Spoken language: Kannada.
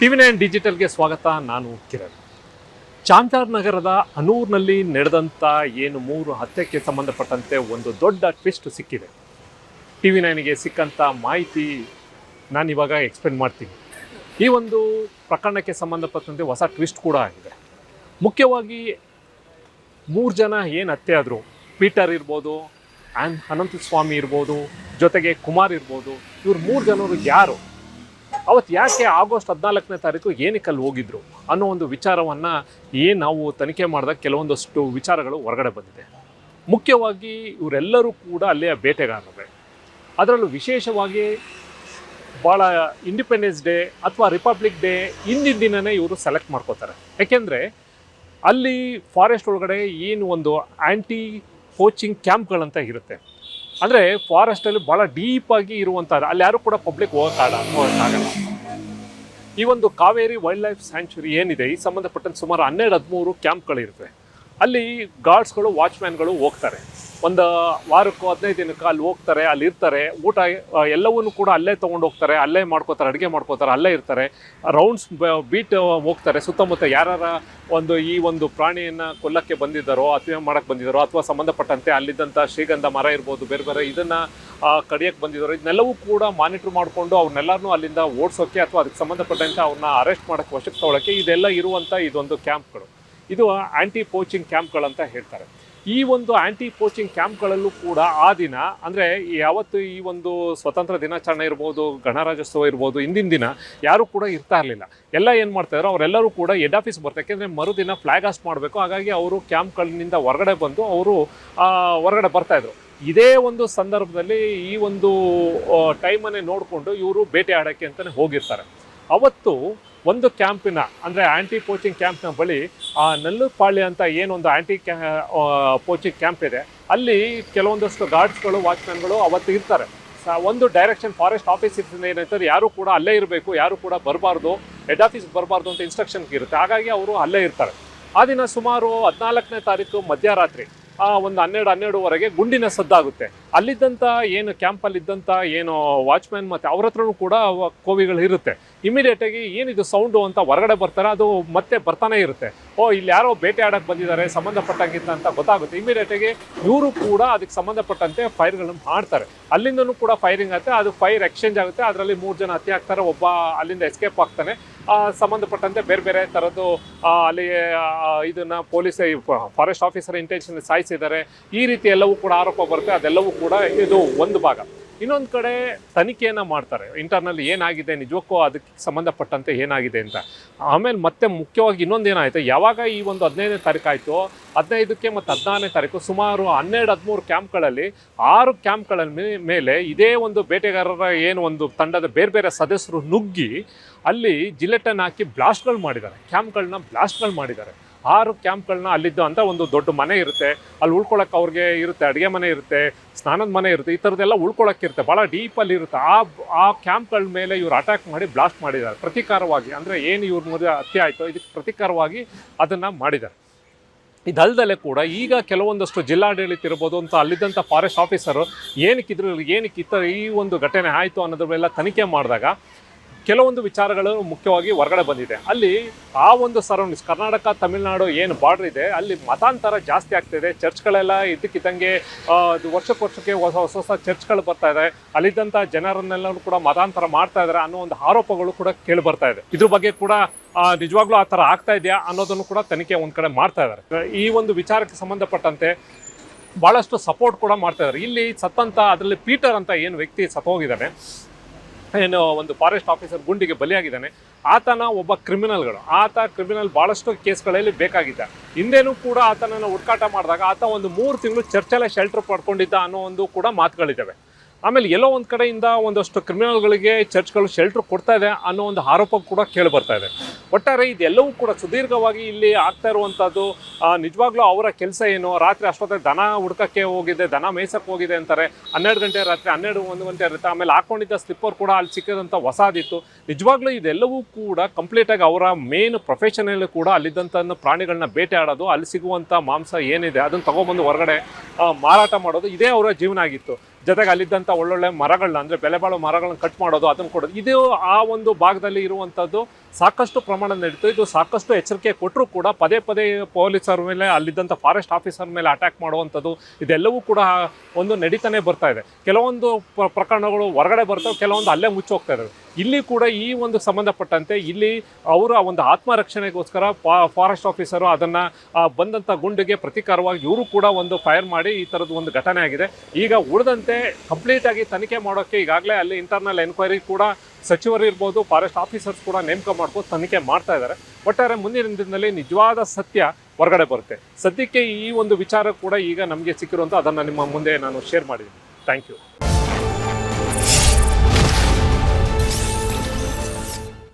TV9 ಡಿಜಿಟಲ್ಗೆ ಸ್ವಾಗತ. ನಾನು ಕಿರಣ್. ಚಾಮರಾಜನಗರದ ಅನೂರ್ನಲ್ಲಿ ನಡೆದಂಥ ಏನು 3 ಹತ್ಯೆಗೆ ಸಂಬಂಧಪಟ್ಟಂತೆ ಒಂದು ದೊಡ್ಡ ಟ್ವಿಸ್ಟ್ ಸಿಕ್ಕಿದೆ. TV9ಗೆ ಸಿಕ್ಕಂಥ ಮಾಹಿತಿ ನಾನಿವಾಗ ಎಕ್ಸ್ಪ್ಲೇನ್ ಮಾಡ್ತೀನಿ. ಈ ಒಂದು ಪ್ರಕರಣಕ್ಕೆ ಸಂಬಂಧಪಟ್ಟಂತೆ ಹೊಸ ಟ್ವಿಸ್ಟ್ ಕೂಡ ಆಗಿದೆ. ಮುಖ್ಯವಾಗಿ 3 ಜನ ಏನು ಹತ್ಯೆ ಆದರು, ಪೀಟರ್ ಇರ್ಬೋದು, ಅನಂತಸ್ವಾಮಿ ಇರ್ಬೋದು, ಜೊತೆಗೆ ಕುಮಾರ್ ಇರ್ಬೋದು, ಇವ್ರು 3 ಜನರು ಯಾರು, ಅವತ್ತು ಯಾಕೆ ಆಗಸ್ಟ್ 14ನೇ ತಾರೀಕು ಏನಕ್ಕೆ ಅಲ್ಲಿ ಹೋಗಿದ್ರು ಅನ್ನೋ ಒಂದು ವಿಚಾರವನ್ನು ನಾವು ತನಿಖೆ ಮಾಡಿದಾಗ ಕೆಲವೊಂದಷ್ಟು ವಿಚಾರಗಳು ಹೊರಗಡೆ ಬಂದಿದೆ. ಮುಖ್ಯವಾಗಿ ಇವರೆಲ್ಲರೂ ಕೂಡ ಅಲ್ಲಿಯ ಬೇಟೆಗಾರರೇ. ಅದರಲ್ಲೂ ವಿಶೇಷವಾಗಿ ಭಾಳ ಇಂಡಿಪೆಂಡೆನ್ಸ್ ಡೇ ಅಥವಾ ರಿಪಬ್ಲಿಕ್ ಡೇ ಹಿಂದಿನ ದಿನವೇ ಇವರು ಸೆಲೆಕ್ಟ್ ಮಾಡ್ಕೋತಾರೆ. ಯಾಕೆಂದರೆ ಅಲ್ಲಿ ಫಾರೆಸ್ಟ್ ಒಳಗಡೆ ಏನು ಒಂದು ಆ್ಯಂಟಿ ಪೋಚಿಂಗ್ ಕ್ಯಾಂಪ್ಗಳಂತ ಇರುತ್ತೆ. ಅಂದರೆ ಫಾರೆಸ್ಟಲ್ಲಿ ಭಾಳ ಡೀಪಾಗಿ ಇರುವಂಥದ್ದು, ಅಲ್ಲಿ ಯಾರು ಕೂಡ ಪಬ್ಲಿಕ್ ಹೋಗೋಕ್ಕಾಗಲ್ಲ. ಈ ಒಂದು ಕಾವೇರಿ ವೈಲ್ಡ್ ಲೈಫ್ ಸ್ಯಾಂಚುರಿ ಏನಿದೆ, ಈ ಸಂಬಂಧಪಟ್ಟಂತೆ ಸುಮಾರು 12-13 ಕ್ಯಾಂಪ್ಗಳಿರ್ತವೆ. ಅಲ್ಲಿ ಗಾರ್ಡ್ಸ್ಗಳು, ವಾಚ್ಮ್ಯಾನ್ಗಳು ಹೋಗ್ತಾರೆ. ಒಂದು ವಾರಕ್ಕೂ 15 ದಿನಕ್ಕೆ ಅಲ್ಲಿ ಹೋಗ್ತಾರೆ, ಅಲ್ಲಿ ಇರ್ತಾರೆ. ಊಟ ಎಲ್ಲವನ್ನೂ ಕೂಡ ಅಲ್ಲೇ ತೊಗೊಂಡು ಹೋಗ್ತಾರೆ, ಅಲ್ಲೇ ಮಾಡ್ಕೋತಾರೆ, ಅಡುಗೆ ಮಾಡ್ಕೋತಾರೆ, ಅಲ್ಲೇ ಇರ್ತಾರೆ. ರೌಂಡ್ಸ್ ಬೀಟ್ ಹೋಗ್ತಾರೆ. ಸುತ್ತಮುತ್ತ ಯಾರ ಈ ಒಂದು ಪ್ರಾಣಿಯನ್ನು ಕೊಲ್ಲಕ್ಕೆ ಬಂದಿದ್ದಾರೋ, ಹತ್ಯೆ ಮಾಡೋಕ್ಕೆ ಬಂದಿದ್ದಾರೋ, ಅಥವಾ ಸಂಬಂಧಪಟ್ಟಂತೆ ಅಲ್ಲಿದ್ದಂಥ ಶ್ರೀಗಂಧ ಮರ ಇರ್ಬೋದು, ಬೇರೆ ಬೇರೆ ಇದನ್ನು ಕಡಿಯೋಕ್ಕೆ ಬಂದಿದ್ದಾರೋ, ಇದನ್ನೆಲ್ಲವೂ ಕೂಡ ಮಾನಿಟ್ರ್ ಮಾಡಿಕೊಂಡು ಅವ್ರನ್ನೆಲ್ಲರನ್ನೂ ಅಲ್ಲಿಂದ ಓಡಿಸೋಕ್ಕೆ ಅಥವಾ ಅದಕ್ಕೆ ಸಂಬಂಧಪಟ್ಟಂತೆ ಅವ್ರನ್ನ ಅರೆಸ್ಟ್ ಮಾಡೋಕ್ಕೆ, ವಶಕ್ಕೆ ತೊಗೊಳಕ್ಕೆ ಇದೆಲ್ಲ ಇರುವಂಥ ಇದೊಂದು ಕ್ಯಾಂಪ್ಗಳು. ಇದು ಆ್ಯಂಟಿ ಪೋಚಿಂಗ್ ಕ್ಯಾಂಪ್ಗಳಂತ ಹೇಳ್ತಾರೆ. ಈ ಒಂದು ಆ್ಯಂಟಿ ಪೋಚಿಂಗ್ ಕ್ಯಾಂಪ್ಗಳಲ್ಲೂ ಕೂಡ ಆ ದಿನ, ಅಂದರೆ ಯಾವತ್ತು ಈ ಒಂದು ಸ್ವತಂತ್ರ ದಿನಾಚರಣೆ ಇರ್ಬೋದು, ಗಣರಾಜ್ಯೋತ್ಸವ ಇರ್ಬೋದು, ಹಿಂದಿನ ದಿನ ಯಾರೂ ಕೂಡ ಇರ್ತಾ ಇರಲಿಲ್ಲ. ಎಲ್ಲ ಏನು ಮಾಡ್ತಾಯಿದ್ರು, ಅವರೆಲ್ಲರೂ ಕೂಡ ಹೆಡ್ ಆಫೀಸ್ ಬರ್ತಾರೆ. ಯಾಕೆಂದರೆ ಮರುದಿನ ಫ್ಲಾಗ್ ಹಾಸ್ಟ್ ಮಾಡಬೇಕು. ಹಾಗಾಗಿ ಅವರು ಕ್ಯಾಂಪ್ಗಳಿಂದ ಹೊರಗಡೆ ಬಂದು ಅವರು ಹೊರಗಡೆ ಬರ್ತಾಯಿದ್ರು. ಇದೇ ಒಂದು ಸಂದರ್ಭದಲ್ಲಿ ಈ ಒಂದು ಟೈಮನ್ನೇ ನೋಡಿಕೊಂಡು ಇವರು ಬೇಟೆ ಆಡೋಕ್ಕೆ ಅಂತಲೇ ಹೋಗಿರ್ತಾರೆ. ಅವತ್ತು ಒಂದು ಕ್ಯಾಂಪಿನ, ಅಂದರೆ ಆ್ಯಂಟಿ ಪೋಚಿಂಗ್ ಕ್ಯಾಂಪ್ನ ಬಳಿ ನಲ್ಲೂಪಾಳ್ಯ ಅಂತ ಏನೊಂದು ಆ್ಯಂಟಿ ಪೋಚಿಂಗ್ ಕ್ಯಾಂಪ್ ಇದೆ, ಅಲ್ಲಿ ಕೆಲವೊಂದಷ್ಟು ಗಾರ್ಡ್ಸ್ಗಳು, ವಾಚ್ಮ್ಯಾನ್ಗಳು ಅವತ್ತು ಇರ್ತಾರೆ. ಒಂದು ಡೈರೆಕ್ಷನ್ ಫಾರೆಸ್ಟ್ ಆಫೀಸಿಂದ ಏನಂತಾರೆ, ಯಾರೂ ಕೂಡ ಅಲ್ಲೇ ಇರಬೇಕು, ಯಾರೂ ಕೂಡ ಬರಬಾರ್ದು, ಹೆಡ್ ಆಫೀಸ್ಗೆ ಬರಬಾರ್ದು ಅಂತ ಇನ್ಸ್ಟ್ರಕ್ಷನ್ ಇರುತ್ತೆ. ಹಾಗಾಗಿ ಅವರು ಅಲ್ಲೇ ಇರ್ತಾರೆ. ಆ ದಿನ ಸುಮಾರು 14ನೇ ತಾರೀಕು ಮಧ್ಯರಾತ್ರಿ ಒಂದು 12-12ವರೆಗೆ ಗುಂಡಿನ ಸದ್ದಾಗುತ್ತೆ. ಅಲ್ಲಿದ್ದಂಥ ಏನು ಕ್ಯಾಂಪಲ್ಲಿದ್ದಂಥ ಏನು ವಾಚ್ಮ್ಯಾನ್ ಮತ್ತು ಅವ್ರ ಹತ್ರನೂ ಕೂಡ ಕೋವಿಗಳು ಇರುತ್ತೆ. ಇಮಿಡಿಯೇಟಾಗಿ ಏನಿದು ಸೌಂಡು ಅಂತ ಹೊರಗಡೆ ಬರ್ತಾರೆ. ಅದು ಮತ್ತೆ ಬರ್ತಾನೆ ಇರುತ್ತೆ. ಇಲ್ಲಿ ಯಾರೋ ಬೇಟೆ ಆಡೋಕ್ಕೆ ಬಂದಿದ್ದಾರೆ ಸಂಬಂಧಪಟ್ಟಂಗಿಂತ ಅಂತ ಗೊತ್ತಾಗುತ್ತೆ. ಇಮಿಡಿಯೇಟಾಗಿ ಇವರು ಕೂಡ ಅದಕ್ಕೆ ಸಂಬಂಧಪಟ್ಟಂತೆ ಫೈರ್ಗಳನ್ನು ಮಾಡ್ತಾರೆ. ಅಲ್ಲಿಂದನೂ ಕೂಡ ಫೈರಿಂಗ್ ಆಗುತ್ತೆ. ಅದು ಫೈರ್ ಎಕ್ಸ್ಚೇಂಜ್ ಆಗುತ್ತೆ. ಅದರಲ್ಲಿ 3 ಜನ ಹತ್ಯೆ ಆಗ್ತಾರೆ. ಒಬ್ಬ ಅಲ್ಲಿಂದ ಎಸ್ಕೇಪ್ ಆಗ್ತಾನೆ. ಸಂಬಂಧಪಟ್ಟಂತೆ ಬೇರೆ ಬೇರೆ ಥರದ್ದು ಅಲ್ಲಿ ಇದನ್ನು ಪೊಲೀಸ್, ಫಾರೆಸ್ಟ್ ಆಫೀಸರ್ ಇಂಟೆನ್ಷನ್ ಸಾಯಿಸಿದ್ದಾರೆ, ಈ ರೀತಿ ಎಲ್ಲವೂ ಕೂಡ ಆರೋಪ ಬರುತ್ತೆ. ಅದೆಲ್ಲವೂ ಕೂಡ ಇದು ಒಂದು ಭಾಗ. ಇನ್ನೊಂದು ಕಡೆ ತನಿಖೆಯನ್ನು ಮಾಡ್ತಾರೆ, ಇಂಟರ್ನಲ್ ಏನಾಗಿದೆ, ನಿಜಕ್ಕೂ ಅದಕ್ಕೆ ಸಂಬಂಧಪಟ್ಟಂತೆ ಏನಾಗಿದೆ ಅಂತ. ಆಮೇಲೆ ಮತ್ತೆ ಮುಖ್ಯವಾಗಿ ಇನ್ನೊಂದು ಏನಾಯಿತು, ಯಾವಾಗ ಈ ಒಂದು 15ನೇ ತಾರೀಕು ಆಯಿತು, 15ಕ್ಕೆ ಮತ್ತು 16ನೇ ತಾರೀಕು ಸುಮಾರು 12-13 ಕ್ಯಾಂಪ್ಗಳಲ್ಲಿ 6 ಕ್ಯಾಂಪ್ಗಳ ಮೇಲೆ ಇದೇ ಒಂದು ಬೇಟೆಗಾರರ ಏನು ಒಂದು ತಂಡದ ಬೇರೆ ಬೇರೆ ಸದಸ್ಯರು ನುಗ್ಗಿ ಅಲ್ಲಿ ಜಿಲೆಟನ್ನು ಹಾಕಿ ಬ್ಲಾಸ್ಟ್ಗಳು ಮಾಡಿದ್ದಾರೆ. ಕ್ಯಾಂಪ್ಗಳನ್ನ ಬ್ಲಾಸ್ಟ್ಗಳು ಮಾಡಿದ್ದಾರೆ. 6 ಕ್ಯಾಂಪ್ಗಳನ್ನ, ಅಲ್ಲಿದ್ದು ಅಂತ ಒಂದು ದೊಡ್ಡ ಮನೆ ಇರುತ್ತೆ, ಅಲ್ಲಿ ಉಳ್ಕೊಳಕ್ಕೆ ಅವ್ರಿಗೆ ಇರುತ್ತೆ, ಅಡುಗೆ ಮನೆ ಇರುತ್ತೆ, ಸ್ನಾನದ ಮನೆ ಇರುತ್ತೆ, ಈ ಥರದ್ದೆಲ್ಲ ಉಳ್ಕೊಳಕ್ಕಿರುತ್ತೆ, ಭಾಳ ಡೀಪಲ್ಲಿ ಇರುತ್ತೆ. ಆ ಕ್ಯಾಂಪ್ಗಳ ಮೇಲೆ ಇವರು ಅಟ್ಯಾಕ್ ಮಾಡಿ ಬ್ಲಾಸ್ಟ್ ಮಾಡಿದ್ದಾರೆ ಪ್ರತೀಕಾರವಾಗಿ. ಅಂದರೆ ಏನು ಇವ್ರ ಮುಂದೆ ಹತ್ಯೆ ಆಯಿತು, ಇದಕ್ಕೆ ಪ್ರತೀಕಾರವಾಗಿ ಅದನ್ನು ಮಾಡಿದ್ದಾರೆ. ಇದಲ್ಲದೆ ಕೂಡ ಈಗ ಕೆಲವೊಂದಷ್ಟು ಜಿಲ್ಲಾಡಳಿತ ಇರ್ಬೋದು ಅಂತ ಅಲ್ಲಿದ್ದಂಥ ಫಾರೆಸ್ಟ್ ಆಫೀಸರು ಏನಕ್ಕಿತ್ತು ಈ ಒಂದು ಘಟನೆ ಆಯಿತು ಅನ್ನೋದ್ರೆಲ್ಲ ತನಿಖೆ ಮಾಡಿದಾಗ ಕೆಲವೊಂದು ವಿಚಾರಗಳು ಮುಖ್ಯವಾಗಿ ಹೊರಗಡೆ ಬಂದಿದೆ. ಅಲ್ಲಿ ಆ ಒಂದು ಸರೌಂಡಿಂಗ್ಸ್, ಕರ್ನಾಟಕ ತಮಿಳುನಾಡು ಏನು ಬಾರ್ಡ್ರ್ ಇದೆ, ಅಲ್ಲಿ ಮತಾಂತರ ಜಾಸ್ತಿ ಆಗ್ತಿದೆ. ಚರ್ಚ್ಗಳೆಲ್ಲ ಇದ್ದಕ್ಕಿದ್ದಂಗೆ ವರ್ಷಕ್ಕೆ ಹೊಸ ಚರ್ಚ್ಗಳು ಬರ್ತಾ ಇದೆ. ಅಲ್ಲಿದ್ದಂಥ ಜನರನ್ನೆಲ್ಲರೂ ಕೂಡ ಮತಾಂತರ ಮಾಡ್ತಾ ಇದ್ದಾರೆ ಅನ್ನೋ ಒಂದು ಆರೋಪಗಳು ಕೂಡ ಕೇಳಿ ಬರ್ತಾ ಇದೆ. ಇದ್ರ ಬಗ್ಗೆ ಕೂಡ ನಿಜವಾಗ್ಲೂ ಆ ಥರ ಆಗ್ತಾ ಇದೆಯಾ ಅನ್ನೋದನ್ನು ಕೂಡ ತನಿಖೆ ಒಂದು ಕಡೆ ಮಾಡ್ತಾ ಇದ್ದಾರೆ. ಈ ಒಂದು ವಿಚಾರಕ್ಕೆ ಸಂಬಂಧಪಟ್ಟಂತೆ ಭಾಳಷ್ಟು ಸಪೋರ್ಟ್ ಕೂಡ ಮಾಡ್ತಾ ಇದ್ದಾರೆ. ಇಲ್ಲಿ ಸತ್ತಂಥ, ಅದರಲ್ಲಿ ಪೀಟರ್ ಅಂತ ಏನು ವ್ಯಕ್ತಿ ಸತ್ತೋಗಿದ್ದಾನೆ, ಏನು ಒಂದು ಫಾರೆಸ್ಟ್ ಆಫೀಸರ್ ಗುಂಡಿಗೆ ಬಲಿಯಾಗಿದ್ದಾನೆ, ಆತನ ಒಬ್ಬ ಕ್ರಿಮಿನಲ್ ಭಾಳಷ್ಟು ಕೇಸ್ಗಳಲ್ಲಿ ಬೇಕಾಗಿದ್ದ. ಹಿಂದೆನೂ ಕೂಡ ಆತನನ್ನು ಹುಡುಕಾಟ ಮಾಡಿದಾಗ ಆತ ಒಂದು 3 ತಿಂಗಳು ಚರ್ಚಲ್ಲೇ ಶೆಲ್ಟರ್ ಪಡ್ಕೊಂಡಿದ್ದ ಅನ್ನೋ ಒಂದು ಕೂಡ ಮಾತುಗಳಿದ್ದಾವೆ. ಆಮೇಲೆ ಎಲ್ಲೋ ಒಂದು ಕಡೆಯಿಂದ ಒಂದಷ್ಟು ಕ್ರಿಮಿನಲ್ಗಳಿಗೆ ಚರ್ಚ್ಗಳು ಶೆಲ್ಟರ್ ಕೊಡ್ತಾ ಇದೆ ಅನ್ನೋ ಒಂದು ಆರೋಪ ಕೂಡ ಕೇಳಿ ಬರ್ತಾ ಇದೆ. ಒಟ್ಟಾರೆ ಇದೆಲ್ಲವೂ ಕೂಡ ಸುದೀರ್ಘವಾಗಿ ಇಲ್ಲಿ ಆಗ್ತಾ ಇರುವಂಥದ್ದು. ನಿಜವಾಗ್ಲೂ ಅವರ ಕೆಲಸ ಏನು, ರಾತ್ರಿ ಅಷ್ಟೊತ್ತಿಗೆ ದನ ಹುಡ್ಕಕ್ಕೆ ಹೋಗಿದೆ, ದನ ಮೇಯ್ಸಕ್ಕೆ ಹೋಗಿದೆ ಅಂತಾರೆ. 12 ಗಂಟೆ ರಾತ್ರಿ 12-1 ಗಂಟೆ ಇರುತ್ತೆ. ಆಮೇಲೆ ಹಾಕ್ಕೊಂಡಿದ್ದ ಸ್ಲಿಪ್ಪರ್ ಕೂಡ ಅಲ್ಲಿ ಸಿಕ್ಕಿದಂಥ ಹೊಸದಿತ್ತು. ನಿಜವಾಗ್ಲೂ ಇದೆಲ್ಲವೂ ಕೂಡ ಕಂಪ್ಲೀಟಾಗಿ ಅವರ ಮೇನ್ ಪ್ರೊಫೆಷನಲ್ಲಿ ಕೂಡ ಅಲ್ಲಿದ್ದಂಥ ಪ್ರಾಣಿಗಳನ್ನ ಬೇಟೆ ಆಡೋದು, ಅಲ್ಲಿ ಸಿಗುವಂಥ ಮಾಂಸ ಏನಿದೆ ಅದನ್ನು ತೊಗೊಬಂದು ಹೊರಗಡೆ ಮಾರಾಟ ಮಾಡೋದು, ಇದೇ ಅವರ ಜೀವನ ಆಗಿತ್ತು. ಜೊತೆಗೆ ಅಲ್ಲಿದ್ದಂಥ ಒಳ್ಳೊಳ್ಳೆ ಮರಗಳನ್ನ ಅಂದರೆ ಬೆಲೆ ಬಾಳೋ ಮರಗಳನ್ನ ಕಟ್ ಮಾಡೋದು, ಅದನ್ನು ಕೊಡೋದು, ಇದು ಆ ಒಂದು ಭಾಗದಲ್ಲಿ ಇರುವಂಥದ್ದು ಸಾಕಷ್ಟು ಪ್ರಮಾಣ ನಡೀತು. ಇದು ಸಾಕಷ್ಟು ಎಚ್ಚರಿಕೆ ಕೊಟ್ಟರೂ ಕೂಡ ಪದೇ ಪದೇ ಪೊಲೀಸರ ಮೇಲೆ, ಅಲ್ಲಿದ್ದಂಥ ಫಾರೆಸ್ಟ್ ಆಫೀಸರ್ ಮೇಲೆ ಅಟ್ಯಾಕ್ ಮಾಡುವಂಥದ್ದು ಇದೆಲ್ಲವೂ ಕೂಡ ಒಂದು ನಡೀತಾನೆ ಬರ್ತಾ ಇದೆ. ಕೆಲವೊಂದು ಪ್ರಕರಣಗಳು ಹೊರಗಡೆ ಬರ್ತವೆ, ಕೆಲವೊಂದು ಅಲ್ಲೇ ಮುಚ್ಚೋಗ್ತಾ ಇದ್ದಾವೆ. ಇಲ್ಲಿ ಕೂಡ ಈ ಒಂದು ಸಂಬಂಧಪಟ್ಟಂತೆ ಇಲ್ಲಿ ಅವರ ಒಂದು ಆತ್ಮರಕ್ಷಣೆಗೋಸ್ಕರ ಫಾರೆಸ್ಟ್ ಆಫೀಸರು ಅದನ್ನು ಬಂದಂಥ ಗುಂಡಿಗೆ ಪ್ರತೀಕಾರವಾಗಿ ಇವರು ಕೂಡ ಒಂದು ಫೈರ್ ಮಾಡಿ ಈ ಥರದ್ದು ಒಂದು ಘಟನೆ ಆಗಿದೆ. ಈಗ ಉಳಿದಂತೆ ಕಂಪ್ಲೀಟಾಗಿ ತನಿಖೆ ಮಾಡೋಕ್ಕೆ ಈಗಾಗಲೇ ಅಲ್ಲಿ ಇಂಟರ್ನಲ್ ಎನ್ಕ್ವೈರಿ ಕೂಡ ಸಚಿವರು ಇರ್ಬೋದು, ಫಾರೆಸ್ಟ್ ಆಫೀಸರ್ಸ್ ಕೂಡ ನೇಮಕ ಮಾಡ್ಬೋದು, ತನಿಖೆ ಮಾಡ್ತಾ ಇದ್ದಾರೆ. ಒಟ್ಟಾರೆ ಮುಂದಿನ ದಿನದಲ್ಲಿ ನಿಜವಾದ ಸತ್ಯ ಹೊರಗಡೆ ಬರುತ್ತೆ. ಸದ್ಯಕ್ಕೆ ಈ ಒಂದು ವಿಚಾರ ಕೂಡ ಈಗ ನಮಗೆ ಸಿಕ್ಕಿರುವಂಥ ಅದನ್ನು ನಿಮ್ಮ ಮುಂದೆ ನಾನು ಶೇರ್ ಮಾಡಿದ್ದೀನಿ. Thank you.